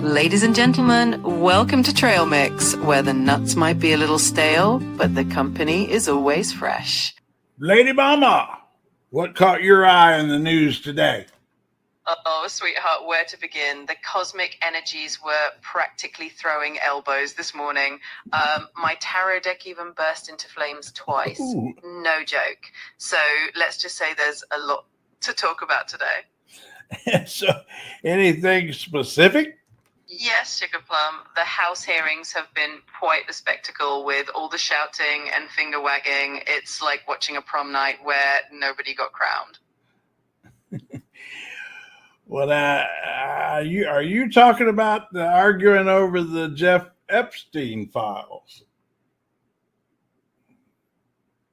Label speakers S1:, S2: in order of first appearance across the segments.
S1: Ladies and gentlemen, welcome to Trail Mix, where the nuts might be a little stale, but the company is always fresh.
S2: Lady MawMaw, what caught your eye in the news today?
S1: Oh, sweetheart, where to begin? The cosmic energies were practically throwing elbows this morning. My tarot deck even burst into flames twice.
S2: Ooh.
S1: No joke. So let's just say there's a lot to talk about today.
S2: So, anything specific?
S1: Yes, Sugar Plum. The House hearings have been quite the spectacle with all the shouting and finger wagging. It's like watching a prom night where nobody got crowned.
S2: Well, are you talking about the arguing over the Jeff Epstein files?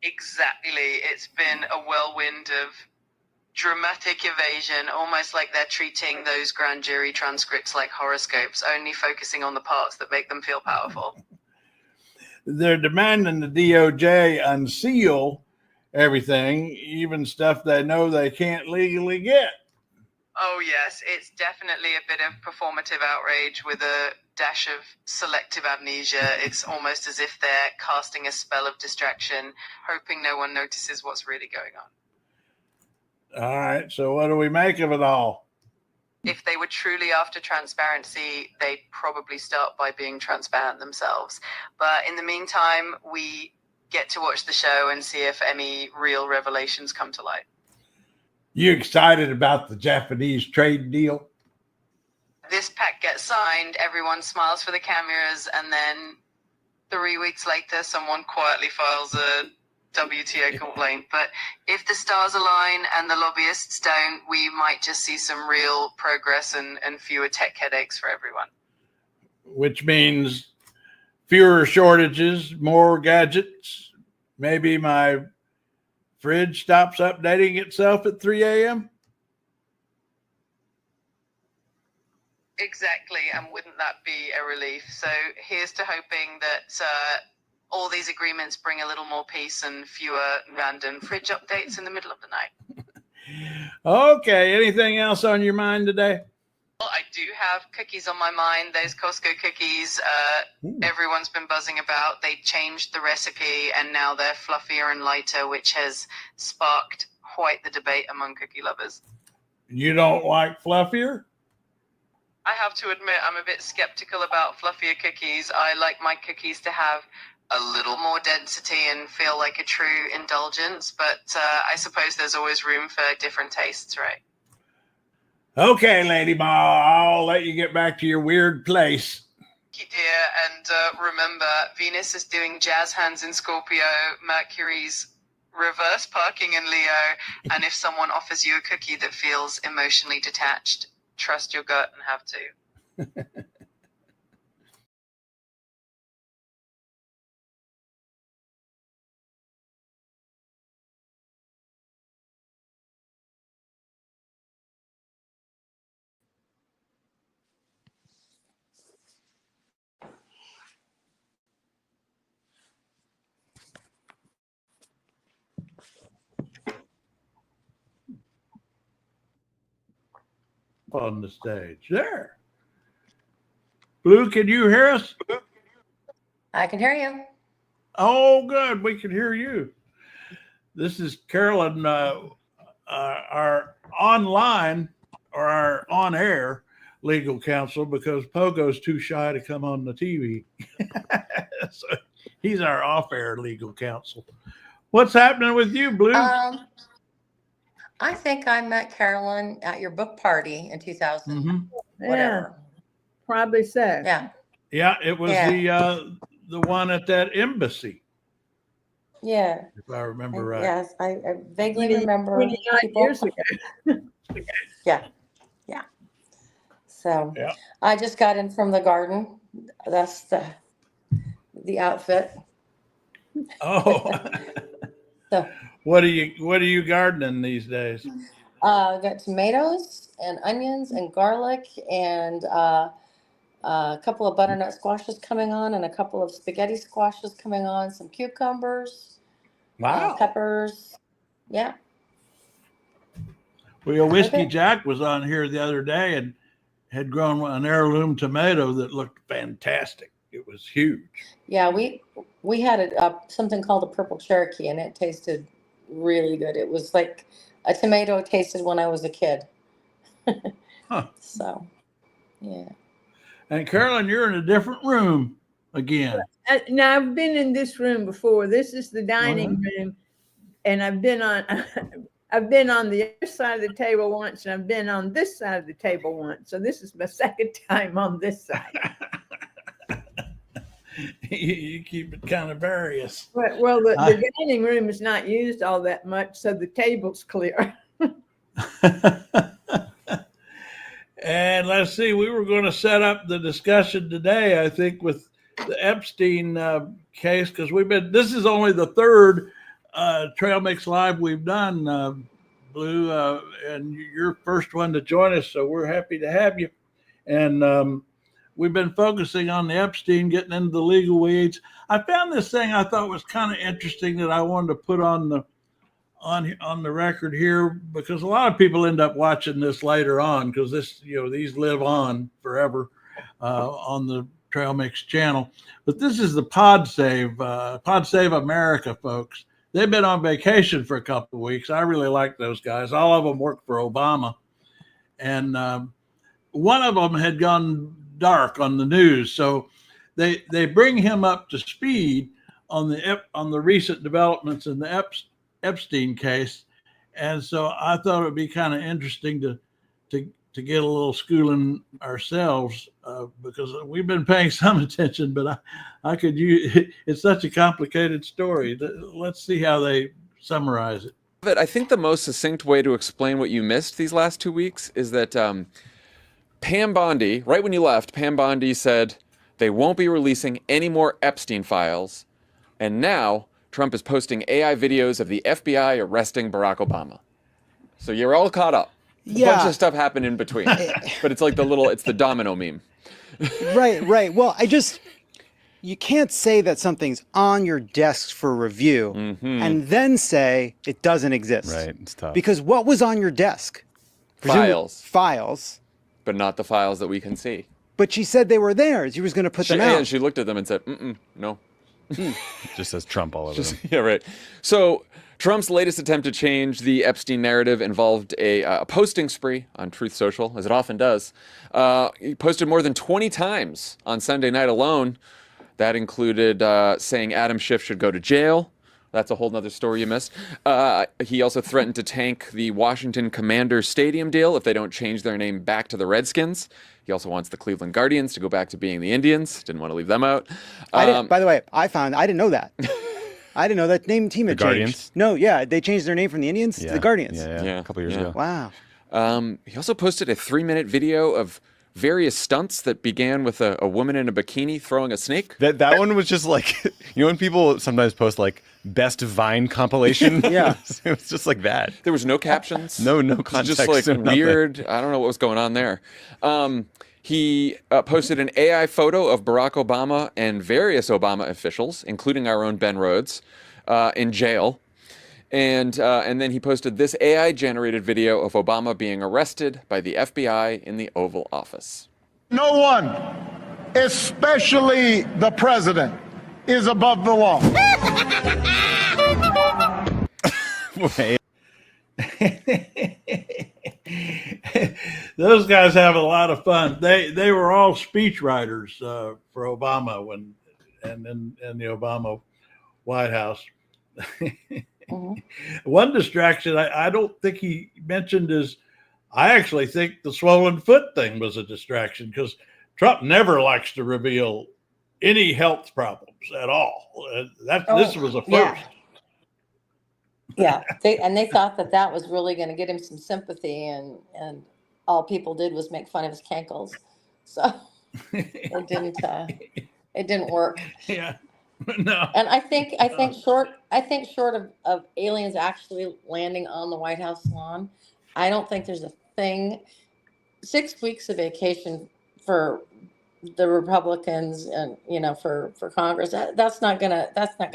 S1: Exactly. It's been a whirlwind of dramatic evasion, almost like they're treating those grand jury transcripts like horoscopes, only focusing on the parts that make them feel powerful.
S2: They're demanding the DOJ unseal everything, even stuff they know they can't legally get.
S1: Oh, yes, it's definitely a bit of performative outrage with a dash of selective amnesia. It's almost as if they're casting a spell of distraction, hoping no one notices what's really going on.
S2: All right, so what do we make of it all?
S1: If they were truly after transparency, they'd probably start by being transparent themselves. But in the meantime, we get to watch the show and see if any real revelations come to light.
S2: You excited about the Japanese trade deal?
S1: This pact gets signed, everyone smiles for the cameras, and then 3 weeks later, someone quietly files a WTA complaint. But if the stars align and the lobbyists don't, we might just see some real progress and fewer tech headaches for everyone.
S2: Which means fewer shortages, more gadgets. Maybe my fridge stops updating itself at 3 a.m.
S1: Exactly, and wouldn't that be a relief? So here's to hoping that all these agreements bring a little more peace and fewer random fridge updates in the middle of the night.
S2: Okay, anything else on your mind today?
S1: Well, I do have cookies on my mind. Those Costco cookies everyone's been buzzing about. They changed the recipe and now they're fluffier and lighter, which has sparked quite the debate among cookie lovers.
S2: You don't like fluffier?
S1: I have to admit, I'm a bit skeptical about fluffier cookies. I like my cookies to have a little more density and feel like a true indulgence, but I suppose there's always room for different tastes, right?
S2: Okay, Lady Ma, I'll let you get back to your weird place.
S1: Thank you, dear. And remember, Venus is doing jazz hands in Scorpio, Mercury's reverse parking in Leo, and if someone offers you a cookie that feels emotionally detached, trust your gut and have to.
S2: On the stage there. Blue, can you hear us?
S3: I can hear you.
S2: Oh, good. We can hear you. This is Carolyn, our online or our on-air legal counsel, because Pogo's too shy to come on the TV. So he's our off-air legal counsel. What's happening with you, Blue?
S3: I think I met Carolyn at your book party in 2000. Whatever.
S4: Yeah, probably so.
S3: Yeah.
S2: Yeah, it was the one at that embassy,
S3: Yeah.
S2: if I remember right.
S3: Yes, I vaguely remember.
S4: 29 years ago.
S3: Yeah. Yeah. So
S2: Yeah.
S3: I just got in from the garden. That's the outfit.
S2: Oh.
S3: So
S2: What are you gardening these days?
S3: got tomatoes and onions and garlic and a couple of butternut squashes coming on and a couple of spaghetti squashes coming on, some cucumbers,
S2: Wow.
S3: peppers. Yeah.
S2: Well, Whiskey Jack was on here the other day, and had grown an heirloom tomato that looked fantastic. It was huge.
S3: Yeah, we had something called a purple Cherokee, and it tasted really good. It was like a tomato tasted when I was a kid.
S2: Huh.
S3: So, yeah.
S2: And Carolyn, you're in a different room again.
S4: Now, I've been in this room before. This is the dining room, and I've been on I've been on the other side of the table once, and I've been on this side of the table once. So this is my second time on this side.
S2: You keep it kind of various.
S4: Well, the dining room is not used all that much, so the table's clear.
S2: And let's see, we were going to set up the discussion today, I think, with the Epstein case, because this is only the third Trail Mix Live we've done, Blue, and you're first one to join us, so we're happy to have you. And we've been focusing on the Epstein, getting into the legal weeds. I found this thing I thought was kind of interesting that I wanted to put on the record here, because a lot of people end up watching this later on, because these live on forever on the Trail Mix channel. But this is the Pod Save America folks. They've been on vacation for a couple of weeks. I really like those guys. All of them work for Obama, and one of them had gone dark on the news, so they bring him up to speed on the recent developments in the Epstein case. And so I thought it would be kind of interesting to get a little schooling ourselves, because we've been paying some attention, but I could use it's such a complicated story. Let's see how they summarize it.
S5: I think the most succinct way to explain what you missed these last 2 weeks is that Pam Bondi, right when you left, Pam Bondi said they won't be releasing any more Epstein files. And now Trump is posting AI videos of the FBI arresting Barack Obama. So you're all caught up. A bunch of stuff happened in between. But it's like it's the domino meme.
S6: Right. Well, you can't say that something's on your desk for review and then say it doesn't exist.
S7: Right, it's tough.
S6: Because what was on your desk? Files.
S5: But not the files that we can see.
S6: But she said they were there. She was going to put them out.
S5: And she looked at them and said, no.
S7: Just says Trump all over them.
S5: Yeah, right. So Trump's latest attempt to change the Epstein narrative involved a posting spree on Truth Social, as it often does. He posted more than 20 times on Sunday night alone. That included saying Adam Schiff should go to jail. That's a whole nother story you missed. He also threatened to tank the Washington Commanders stadium deal if they don't change their name back to the Redskins. He also wants the Cleveland Guardians to go back to being the Indians. Didn't want to leave them out.
S6: By the way, I didn't know that. I didn't know that team had changed.
S7: Guardians?
S6: No, yeah, they changed their name from the Indians to the Guardians.
S7: Yeah, a couple years ago.
S6: Wow.
S5: He also posted a 3-minute video of various stunts that began with a woman in a bikini throwing a snake.
S7: That one was just like, when people sometimes post like best Vine compilation.
S6: Yeah.
S7: It was just like that.
S5: There was no captions.
S7: No context.
S5: Just like
S7: nothing.
S5: weird. I don't know what was going on there. He posted an AI photo of Barack Obama and various Obama officials, including our own Ben Rhodes, in jail. And then he posted this AI-generated video of Obama being arrested by the FBI in the Oval Office.
S8: No one, especially the president, is above the law.
S2: Those guys have a lot of fun. They were all speech writers for Obama and in the Obama White House. One distraction I don't think he mentioned is, I actually think the swollen foot thing was a distraction, because Trump never likes to reveal any health problems at all. This was a first.
S3: Yeah, they thought that was really going to get him some sympathy, and all people did was make fun of his cankles. So it didn't work.
S2: Yeah. No.
S3: And I think short of aliens actually landing on the White House lawn, I don't think there's a thing. 6 weeks of vacation for the Republicans and for Congress, that's not gonna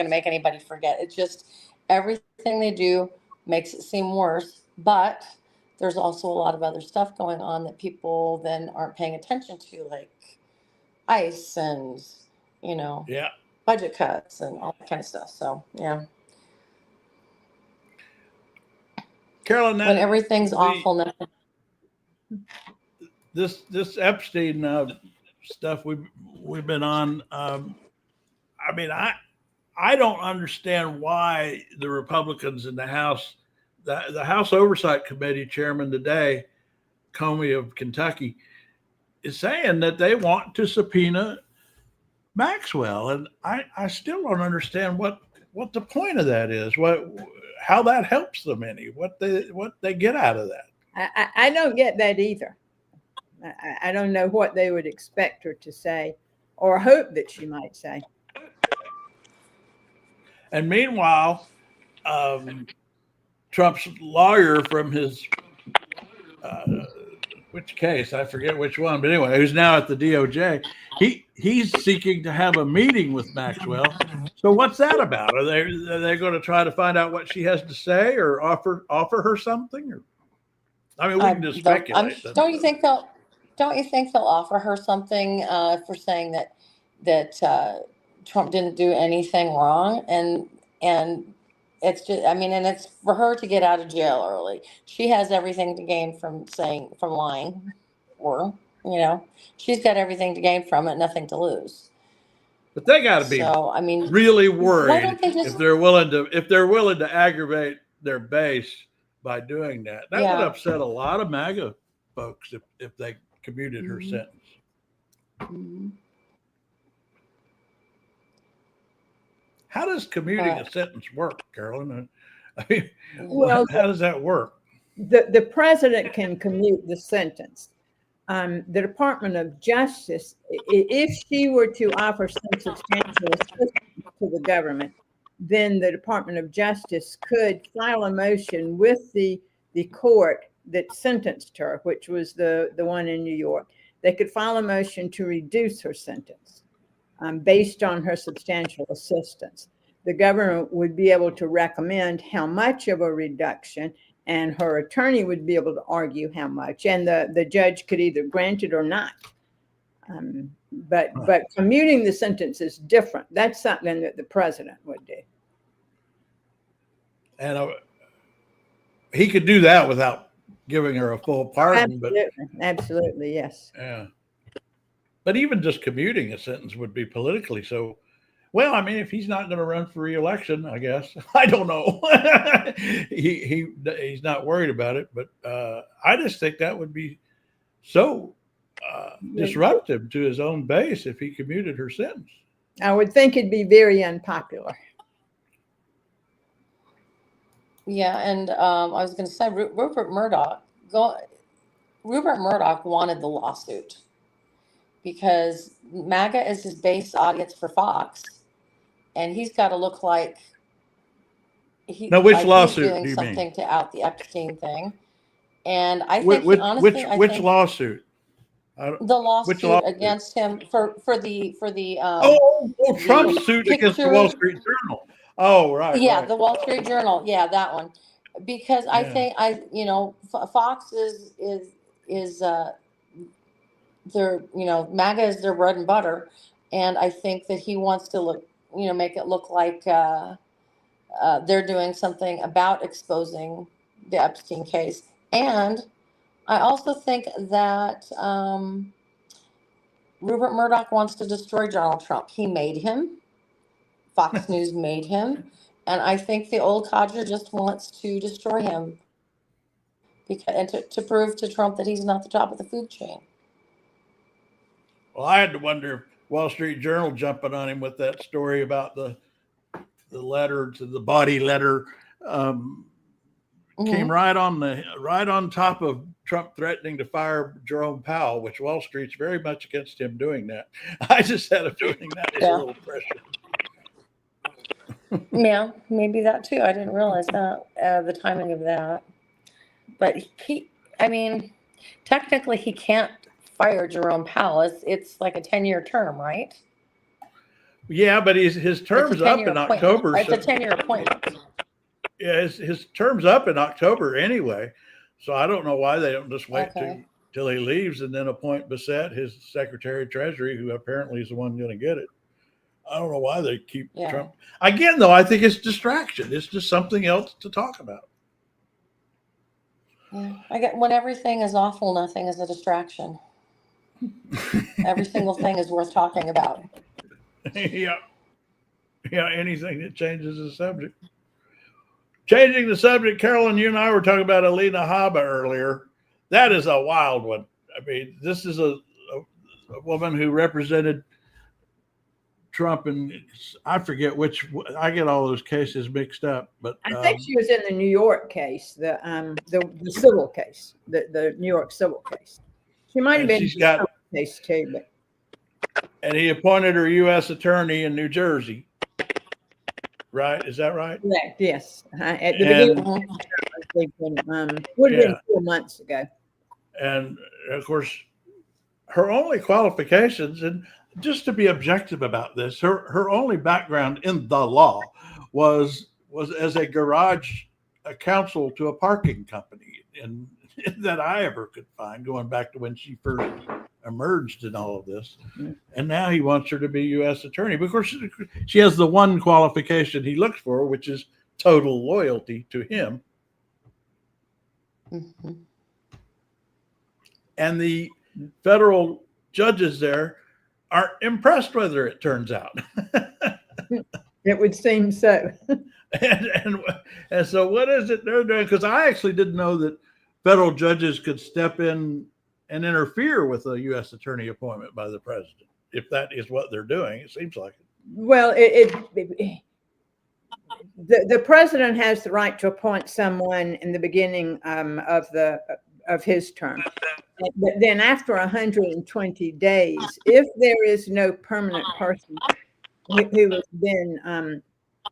S3: make anybody forget. It's just everything they do makes it seem worse. But there's also a lot of other stuff going on that people then aren't paying attention to, like ICE and,
S2: Yeah.
S3: budget cuts and all that kind of stuff. So, yeah.
S2: Carolyn,
S3: When everything's awful, nothing.
S2: This Epstein stuff we've been on. I mean, I don't understand why the Republicans in the House, the House Oversight Committee chairman today, Comey of Kentucky, is saying that they want to subpoena Maxwell, and I still don't understand what the point of that is. How that helps them any? What they get out of that?
S4: I don't get that either. I don't know what they would expect her to say or hope that she might say.
S2: And meanwhile, Trump's lawyer from his which case, I forget which one, but anyway, who's now at the DOJ, he's seeking to have a meeting with Maxwell. So what's that about? Are they going to try to find out what she has to say, or offer her something? Or I mean, we can just speculate.
S3: Don't you think they'll offer her something for saying that Trump didn't do anything wrong, and it's just, I mean, and it's for her to get out of jail early. She has everything to gain from lying, or she's got everything to gain from it, nothing to lose.
S2: But they got to be really worried if they're willing to aggravate their base by doing that. That would upset a lot of MAGA folks if they commuted her sentence.
S3: Mm-hmm.
S2: How does commuting a sentence work, Carolyn? I mean,
S4: Well,
S2: how does that work?
S4: The president can commute the sentence. The Department of Justice, if she were to offer some substantial assistance to the government, then the Department of Justice could file a motion with the court that sentenced her, which was the one in New York. They could file a motion to reduce her sentence based on her substantial assistance. The government would be able to recommend how much of a reduction, and her attorney would be able to argue how much, and the judge could either grant it or not. But commuting the sentence is different. That's something that the president would do.
S2: And he could do that without giving her a full pardon.
S4: Absolutely, yes.
S2: Yeah. But even just commuting a sentence would be politically so. Well, I mean, if he's not going to run for re-election, I guess. I don't know. He's not worried about it, but I just think that would be so disruptive to his own base if he commuted her sentence.
S4: I would think it'd be very unpopular.
S3: Yeah, and I was going to say Rupert Murdoch wanted the lawsuit because MAGA is his base audience for Fox, and he's got to look like
S2: which lawsuit
S3: he's doing
S2: do you
S3: something
S2: mean?
S3: To out the Epstein thing. And I think which
S2: lawsuit?
S3: The lawsuit against him for the
S2: Trump's suit against the Wall Street Journal. Oh, right.
S3: Yeah,
S2: right.
S3: the Wall Street Journal. Yeah, that one. Because I think Fox is their MAGA is their bread and butter, and I think that he wants to make it look like they're doing something about exposing the Epstein case. And I also think that Rupert Murdoch wants to destroy Donald Trump. He made him. Fox News made him. And I think the old codger just wants to destroy him and to prove to Trump that he's not the top of the food chain.
S2: Well, I had to wonder if Wall Street Journal jumping on him with that story about the letter to the body letter came right on top of Trump threatening to fire Jerome Powell, which Wall Street's very much against him doing that. I just had a feeling that was a little pressure.
S3: Yeah, maybe that too. I didn't realize that the timing of that. But technically he can't fire Jerome Powell. It's like a 10-year term, right?
S2: Yeah, but his term's up in October.
S3: It's a 10-year appointment.
S2: Yeah, his term's up in October anyway. So I don't know why they don't just wait
S3: Okay.
S2: till he leaves and then appoint Bissett, his Secretary of Treasury, who apparently is the one going to get it. I don't know why they keep
S3: Yeah.
S2: Trump. Again, though, I think it's distraction. It's just something else to talk about.
S3: Yeah. I get when everything is awful, nothing is a distraction. Every single thing is worth talking about.
S2: Yeah. Yeah, anything that changes the subject. Changing the subject, Carolyn, you and I were talking about Alina Habba earlier. That is a wild one. I mean, this is a woman who represented Trump, and I forget which. I get all those cases mixed up, but
S4: I think she was in the New York case, the civil case, the New York civil case. She might have been in
S2: she's
S4: the
S2: got-
S4: civil case too, but
S2: and he appointed her U.S. attorney in New Jersey. Right? Is that right?
S4: correct, yes. At the
S2: And-
S4: beginning, I think would have been 4 months ago.
S2: And of course, her only qualifications, and just to be objective about this, her only background in the law was as a garage counsel to a parking company, and that I ever could find, going back to when she first emerged in all of this. And now he wants her to be U.S. attorney. But of course, she has the one qualification he looks for, which is total loyalty to him.
S3: Mm-hmm.
S2: And the federal judges there aren't impressed with her, it turns out.
S4: It would seem so.
S2: and so what is it they're doing? Because I actually didn't know that federal judges could step in and interfere with a U.S. attorney appointment by the president. If that is what they're doing, it seems like it.
S4: Well, the president has the right to appoint someone in the beginning of his term. But then after 120 days, if there is no permanent person who has been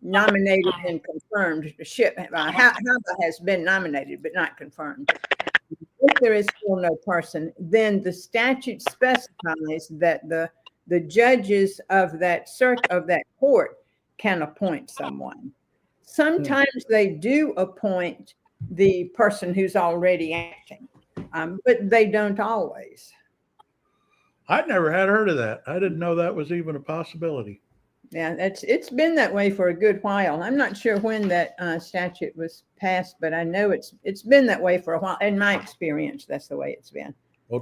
S4: nominated and confirmed, Habba has been nominated but not confirmed. If there is still no person, then the statute specifies that the judges of that court can appoint someone. Sometimes they do appoint the person who's already acting, but they don't always.
S2: I'd never had heard of that. I didn't know that was even a possibility.
S4: Yeah, it's been that way for a good while. I'm not sure when that statute was passed, but I know it's been that way for a while. In my experience, that's the way it's been.
S2: Well,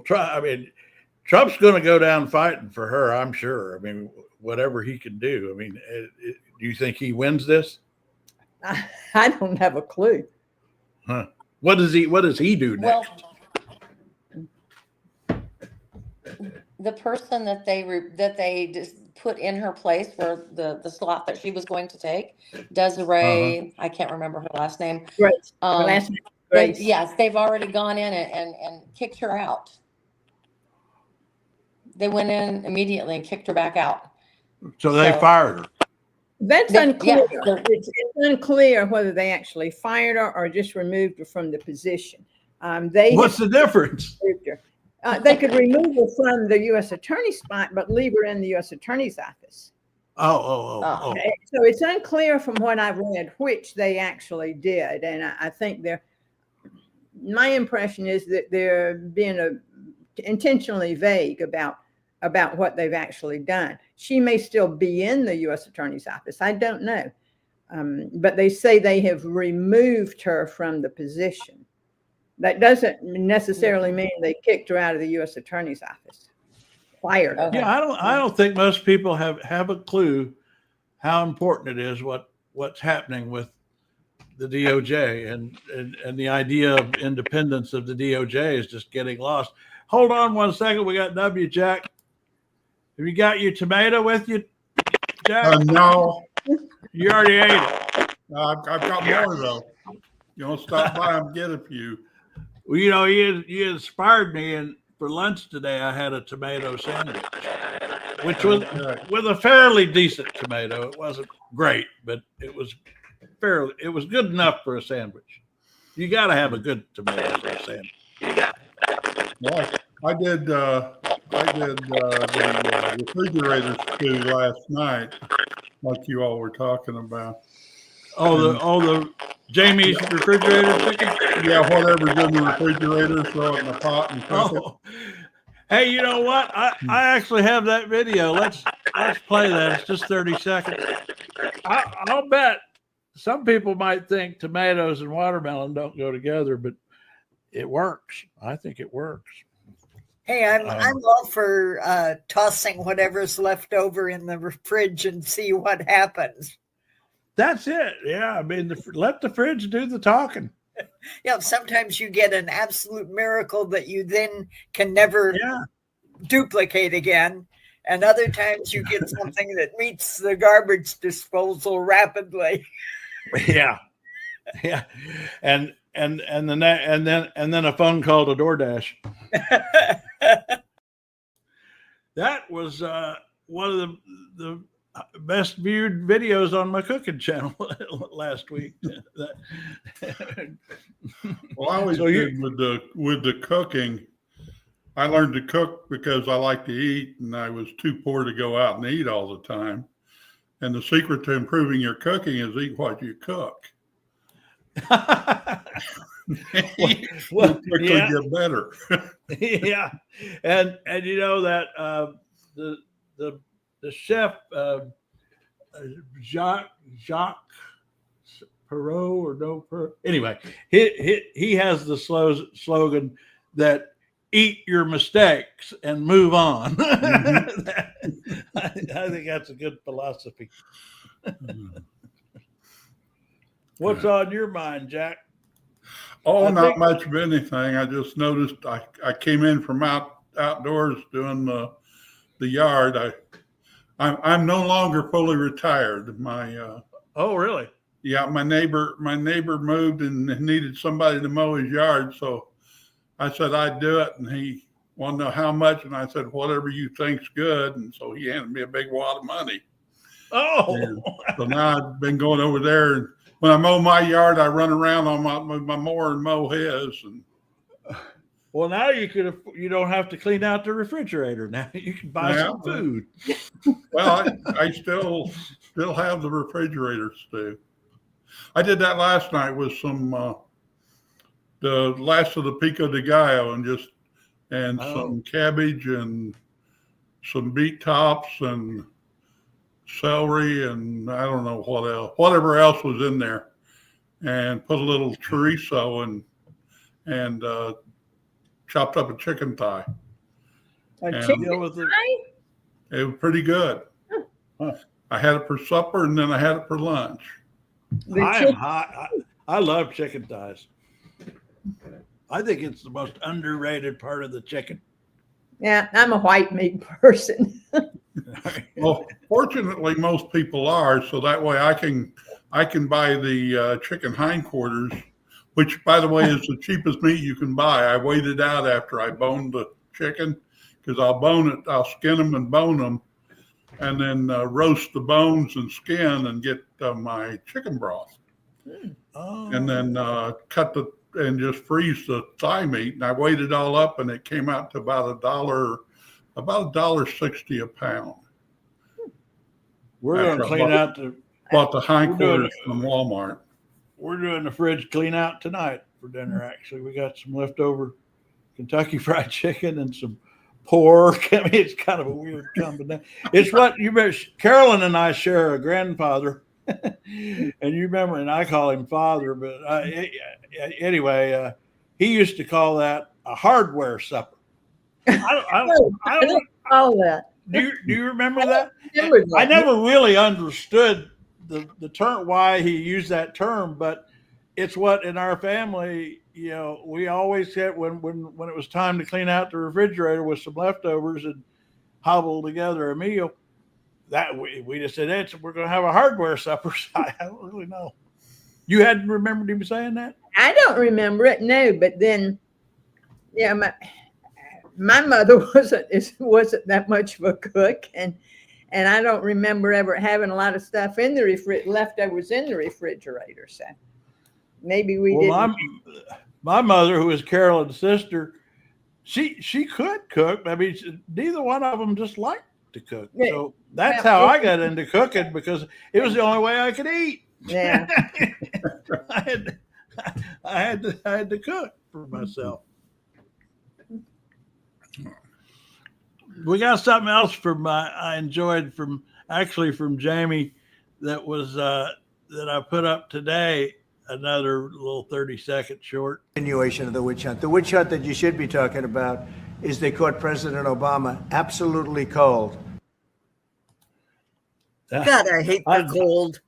S2: Trump's going to go down fighting for her, I'm sure. I mean, whatever he can do. I mean, do you think he wins this?
S4: I don't have a clue.
S2: Huh. What does he do next?
S3: Well, the person that they just put in her place for the slot that she was going to take, Desiree, I can't remember her last name.
S4: Grace. Her last name is Grace.
S3: Yes, they've already gone in and kicked her out. They went in immediately and kicked her back out.
S2: So they fired her.
S4: That's
S3: Yeah,
S4: unclear.
S3: the-
S4: It's unclear whether they actually fired her or just removed her from the position.
S2: What's the difference?
S4: Removed her. They could remove her from the U.S. attorney spot, but leave her in the U.S. attorney's office.
S2: Oh.
S4: So it's unclear from what I've read which they actually did, and I think my impression is that they're being intentionally vague about what they've actually done. She may still be in the U.S. attorney's office. I don't know, but they say they have removed her from the position. That doesn't necessarily mean they kicked her out of the U.S. attorney's office. Fired her.
S3: Okay.
S2: Yeah, I don't think most people have a clue how important it is what's happening with the DOJ, and the idea of independence of the DOJ is just getting lost. Hold on 1 second. We got W. Jack. Have you got your tomato with you, Jack?
S9: No,
S2: You already ate it.
S9: I've got more though. You want to stop by and get a few?
S2: Well, you inspired me, and for lunch today I had a tomato sandwich, which was with a fairly decent tomato. It wasn't great, but it was good enough for a sandwich. You got to have a good tomato for a sandwich.
S9: Well, I did the refrigerator stew last night, like you all were talking about.
S2: Oh, the Jamie's refrigerator chicken.
S9: Yeah, whatever's in the refrigerator, throw it in the pot and cook it.
S2: Oh, hey, you know what? I actually have that video. Let's play that. It's just 30 seconds. I'll bet some people might think tomatoes and watermelon don't go together, but it works. I think it works.
S10: Hey, I'm all for tossing whatever's left over in the fridge and see what happens.
S2: That's it. Yeah, I mean, let the fridge do the talking.
S10: Yeah, sometimes you get an absolute miracle that you then can never duplicate again. And other times you get something that meets the garbage disposal rapidly.
S2: Yeah. Yeah. And then a phone call to DoorDash. That was one of the best viewed videos on my cooking channel last week.
S9: Well, I always did with the cooking. I learned to cook because I like to eat, and I was too poor to go out and eat all the time. And the secret to improving your cooking is eat what you cook. Well, quickly get better.
S2: Yeah, and you know that the chef Jacques Perot or no Perot. Anyway, he has the slogan that eat your mistakes and move on. Mm-hmm. I think that's a good philosophy. What's on your mind, Jack?
S9: Oh, not much of anything. I just noticed I came in from outdoors doing the yard. I'm no longer fully retired.
S2: Oh, really?
S9: Yeah, my neighbor moved and needed somebody to mow his yard, so I said I'd do it, and he wanted to know how much, and I said whatever you think's good, and so he handed me a big wad of money.
S2: Oh,
S9: and so now I've been going over there, and when I mow my yard, I run around on my mower and mow his. And
S2: well, now you don't have to clean out the refrigerator. Now you can buy some food.
S9: Well, I still have the refrigerator too. I did that last night with some the last of the pico de gallo and some cabbage and some beet tops and celery and I don't know what else, whatever else was in there, and put a little chorizo and chopped up a chicken thigh.
S4: Chicken thigh?
S9: It was pretty good.
S2: Huh.
S9: I had it for supper and then I had it for lunch.
S2: I love chicken thighs. I think it's the most underrated part of the chicken.
S4: Yeah, I'm a white meat person.
S9: Well, fortunately, most people are, so that way I can buy the chicken hindquarters, which, by the way, is the cheapest meat you can buy. I weighed it out after I boned the chicken because I'll skin them and bone them, and then roast the bones and skin and get my chicken broth, and then and just freeze the thigh meat. And I weighed it all up, and it came out to about $1.60 a pound.
S2: We're going to clean out
S9: bought the hindquarters from Walmart.
S2: We're doing the fridge clean out tonight for dinner. Actually, we got some leftover Kentucky Fried Chicken and some pork. I mean, it's kind of a weird combination. It's what you remember. Carolyn and I share a grandfather, and you remember, and I call him father. But anyway, he used to call that a hardware supper. I don't
S4: call that.
S2: Do you remember that?
S4: I
S2: never really understood the term, why he used that term, but it's what in our family, we always had when it was time to clean out the refrigerator with some leftovers and hobble together a meal. That we just said, we're going to have a hardware supper. I don't really know. You hadn't remembered him saying that?
S4: I don't remember it, no. But then, my mother wasn't that much of a cook, and I don't remember ever having a lot of stuff in the leftovers in the refrigerator. So maybe we didn't.
S2: My mother, who is Carolyn's sister, she could cook. I mean, neither one of them just liked to cook. So that's how I got into cooking, because it was the only way I could eat.
S4: Yeah.
S2: I had to cook for myself. We got something else I enjoyed from Jamie that was that I put up today. Another little 30-second short.
S11: Continuation of the witch hunt. The witch hunt that you should be talking about is they caught President Obama absolutely cold.
S10: God, I hate the cold.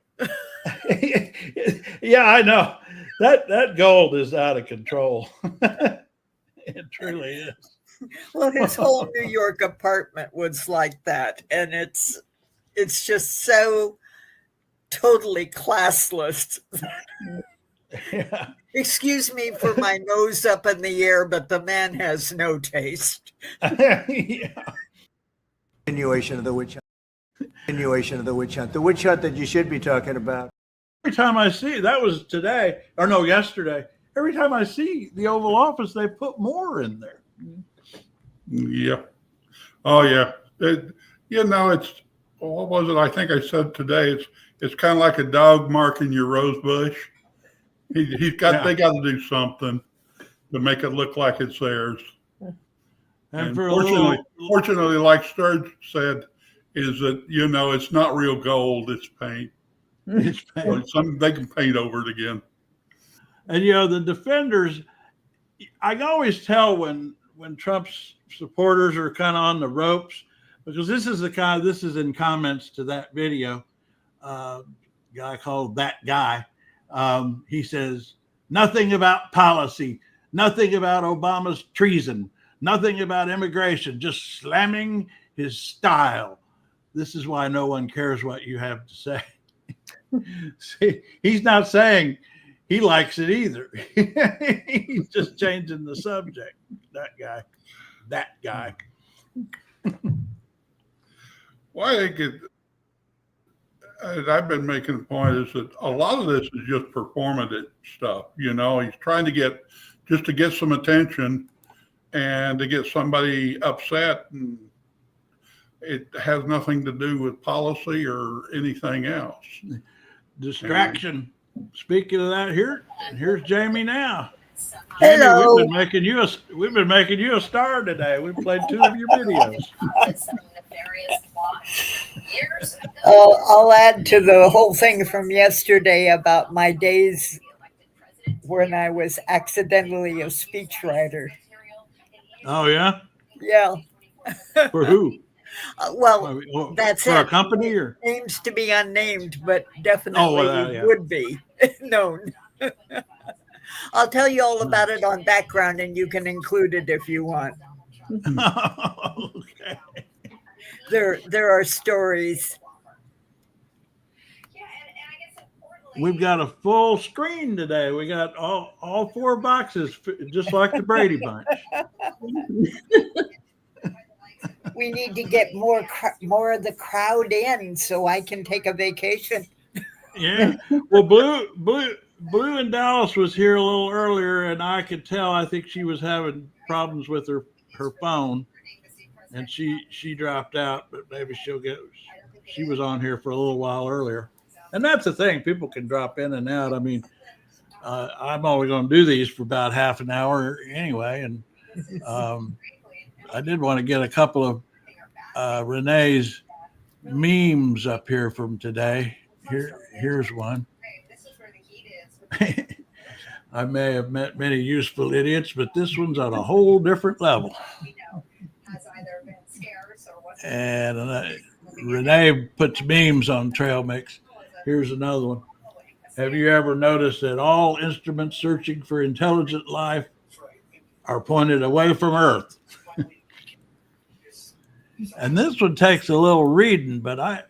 S2: Yeah, I know. That gold is out of control. It truly is.
S10: Well, his whole New York apartment was like that, and it's just so totally classless.
S2: Yeah.
S10: Excuse me for my nose up in the air, but the man has no taste.
S2: Yeah.
S11: Continuation of the witch hunt. Continuation of the witch hunt. The witch hunt that you should be talking about.
S2: Every time I see that was today, or no, yesterday. Every time I see the Oval Office, they put more in there.
S9: Yeah. Oh, yeah. It's what was it? I think I said today. It's kind of like a dog marking your rose bush. They got to do something to make it look like it's theirs. And fortunately, like Sturge said, is that it's not real gold; it's paint.
S2: It's paint.
S9: They can paint over it again.
S2: And the defenders, I can always tell when Trump's supporters are kind of on the ropes, because this is in comments to that video. Guy called That Guy. He says, nothing about policy, nothing about Obama's treason, nothing about immigration, just slamming his style. This is why no one cares what you have to say. See, he's not saying he likes it either. He's just changing the subject. That guy.
S9: Well, I think I've been making the point is that a lot of this is just performative stuff. He's trying to get some attention and to get somebody upset, and it has nothing to do with policy or anything else.
S2: Distraction. Speaking of that, here's Jamie now.
S10: Hello.
S2: Jamie, we've been making you a star today. We played 2 of your videos.
S10: I'll add to the whole thing from yesterday about my days when I was accidentally a speechwriter.
S2: Oh, yeah?
S10: Yeah.
S2: For who?
S10: That's
S2: for
S10: it.
S2: a company or
S10: Names to be unnamed, but definitely would be known. I'll tell you all about it on background, and you can include it if you want.
S2: Okay.
S10: There are stories.
S2: We've got a full screen today. We got all 4 boxes, just like the Brady Bunch.
S10: We need to get more of the crowd in so I can take a vacation.
S2: Yeah. Well, Blue in Dallas was here a little earlier, and I could tell. I think she was having problems with her phone, and she dropped out. But maybe she'll get. She was on here for a little while earlier, and that's the thing. People can drop in and out. I mean, I'm only going to do these for about half an hour anyway, and I did want to get a couple of Renee's memes up here from today. Here's one. I may have met many useful idiots, but this one's on a whole different level. And Renee puts memes on trail mix. Here's another one. Have you ever noticed that all instruments searching for intelligent life are pointed away from Earth? And this one takes a little reading, but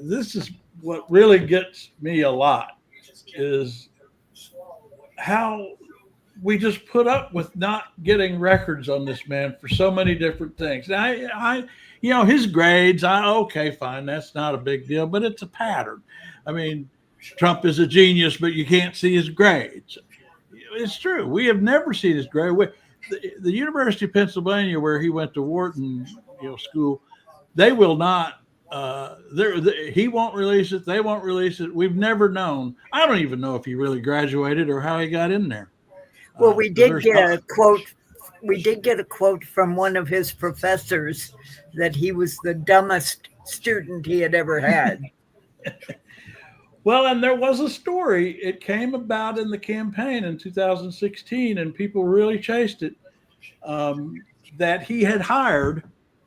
S2: this is what really gets me a lot, is how we just put up with not getting records on this man for so many different things. Now, his grades, okay, fine, that's not a big deal, but it's a pattern. I mean, Trump is a genius, but you can't see his grades. It's true. We have never seen his grade. The University of Pennsylvania, where he went to Wharton, school, they will not he won't release it. They won't release it. We've never known. I don't even know if he really graduated or how he got in there.
S10: Well, we did get a quote. We did get a quote from one of his professors that he was the dumbest student he had ever had.
S2: Well, and there was a story. It came about in the campaign in 2016, and people really chased it. That he had hired.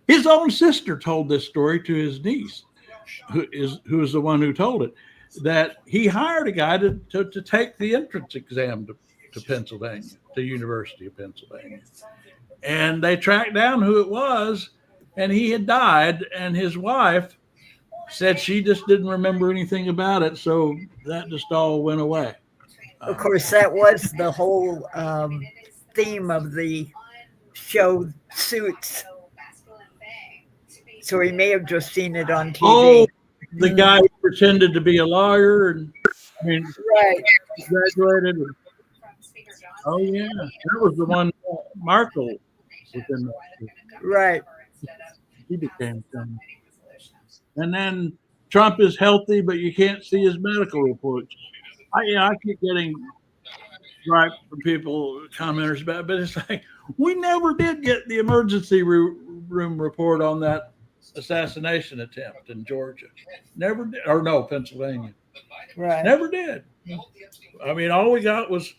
S2: His own sister told this story to his niece, who is the one who told it, that he hired a guy to take the entrance exam to Pennsylvania, to University of Pennsylvania. And they tracked down who it was, and he had died, and his wife said she just didn't remember anything about it, so that just all went away.
S10: Of course, that was the whole theme of the show Suits. So he may have just seen it on TV.
S2: Oh, the guy who pretended to be a lawyer and
S10: right,
S2: graduated. Oh yeah, that was the one. Markle was in that.
S10: Right.
S2: He became something. And then Trump is healthy, but you can't see his medical reports. I keep getting gripe from people, commenters about it, but it's like we never did get the emergency room report on that assassination attempt in Georgia. Never did, or no, Pennsylvania.
S10: Right.
S2: Never did. I mean, all we got was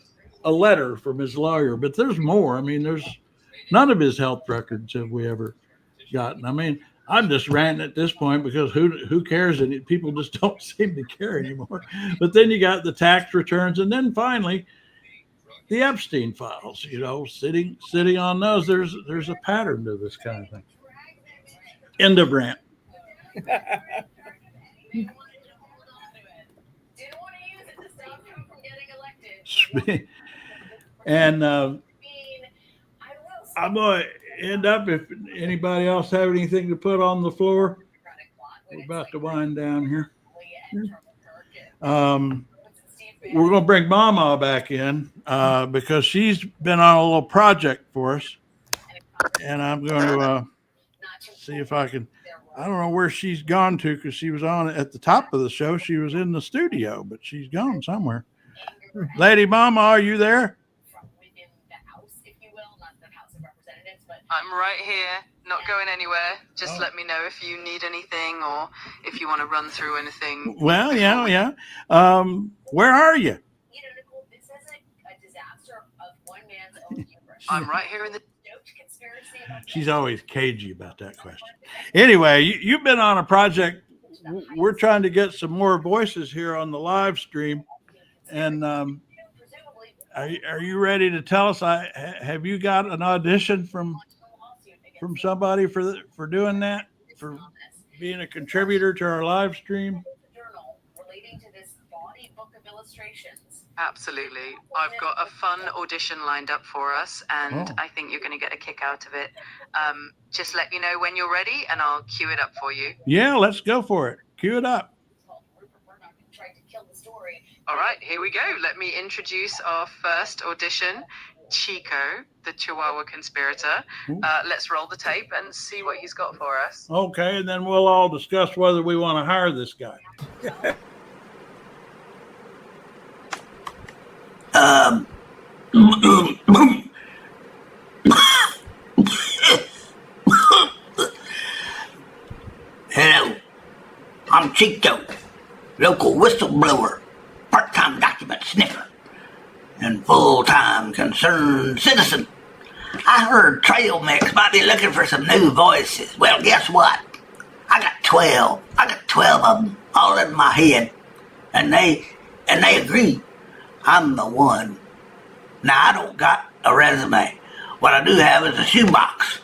S2: a letter from his lawyer, but there's more. I mean, there's none of his health records have we ever gotten. I mean, I'm just ranting at this point because who cares? And people just don't seem to care anymore. But then you got the tax returns, and then finally the Epstein files. Sitting on those. There's a pattern to this kind of thing. End of rant. And I'm going to end up, if anybody else have anything to put on the floor, we're about to wind down here. We're going to bring MawMaw back in because she's been on a little project for us. And I'm going to see if I can. I don't know where she's gone to because she was on at the top of the show. She was in the studio, but she's gone somewhere. Lady MawMaw, are you there?
S1: I'm right here, not going anywhere. Just let me know if you need anything or if you want to run through anything.
S2: Well, yeah. Where are you?
S1: I'm right here in the.
S2: She's always cagey about that question. Anyway, you've been on a project. We're trying to get some more voices here on the live stream. And are you ready to tell us? Have you got an audition from somebody for doing that, for being a contributor to our live stream?
S1: Absolutely. I've got a fun audition lined up for us, and I think you're going to get a kick out of it. Just let me know when you're ready, and I'll cue it up for you.
S2: Yeah, let's go for it. Cue it up.
S1: All right, here we go. Let me introduce our first audition, Chico, the Chihuahua conspirator. Let's roll the tape and see what he's got for us.
S2: Okay, and then we'll all discuss whether we want to hire this guy.
S12: Hello, I'm Chico, local whistleblower, part-time document sniffer, and full-time concerned citizen. I heard Trail Mix might be looking for some new voices. Well, guess what? I got 12. I got 12 of them all in my head, and they agree I'm the one. Now, I don't got a resume. What I do have is a shoebox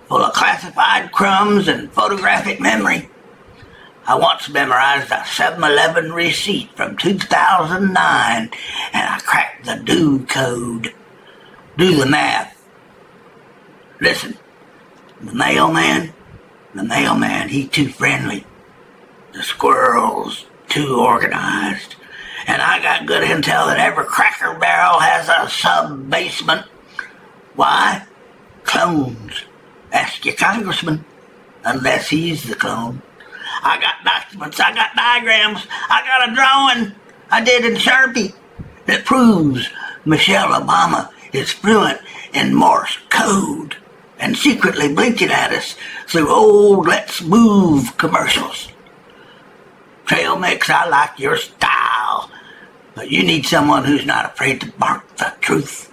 S12: full of classified crumbs and photographic memory. I once memorized a 7-Eleven receipt from 2009, and I cracked the decode. Do the math. Listen, the mailman, he's too friendly. The squirrel's too organized. And I got good intel that every Cracker Barrel has a sub-basement. Why? Clones. Ask your congressman, unless he's the clone. I got documents, I got diagrams, I got a drawing I did in Sharpie that proves Michelle Obama is fluent in Morse code and secretly blinking at us through old Let's Move commercials. Trail Mix, I like your style, but you need someone who's not afraid to bark the truth.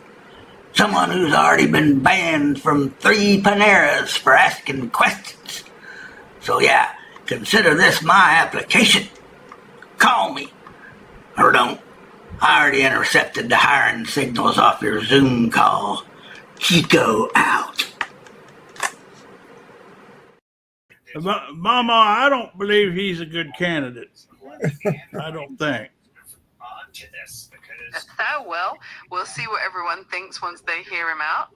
S12: Someone who's already been banned from 3 Paneras for asking questions. So yeah, consider this my application. Call me. Or don't. I already intercepted the hiring signals off your Zoom call. Chico out.
S2: Mama, I don't believe he's a good candidate. I don't think.
S1: Well, we'll see what everyone thinks once they hear him out.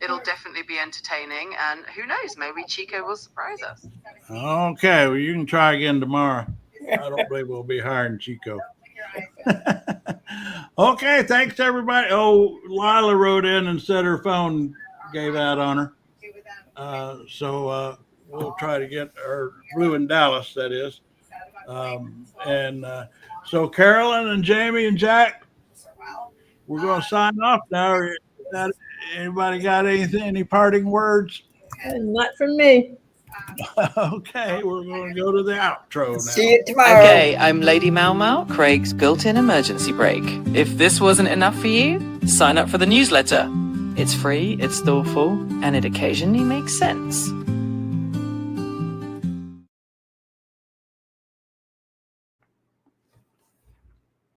S1: It'll definitely be entertaining, and who knows, maybe Chico will surprise us.
S2: Okay, well, you can try again tomorrow. I don't believe we'll be hiring Chico. Okay, thanks everybody. Oh, Lila wrote in and said her phone gave out on her. So we'll try to get her, Blue in Dallas, that is. So Carolyn and Jamie and Jack, we're going to sign off now. Anybody got anything, any parting words?
S4: Not from me.
S2: Okay, we're going to go to the outro now.
S10: See you tomorrow.
S13: Okay, I'm Lady MawMaw, Craig's built-in emergency brake. If this wasn't enough for you, sign up for the newsletter. It's free, it's thoughtful, and it occasionally makes sense.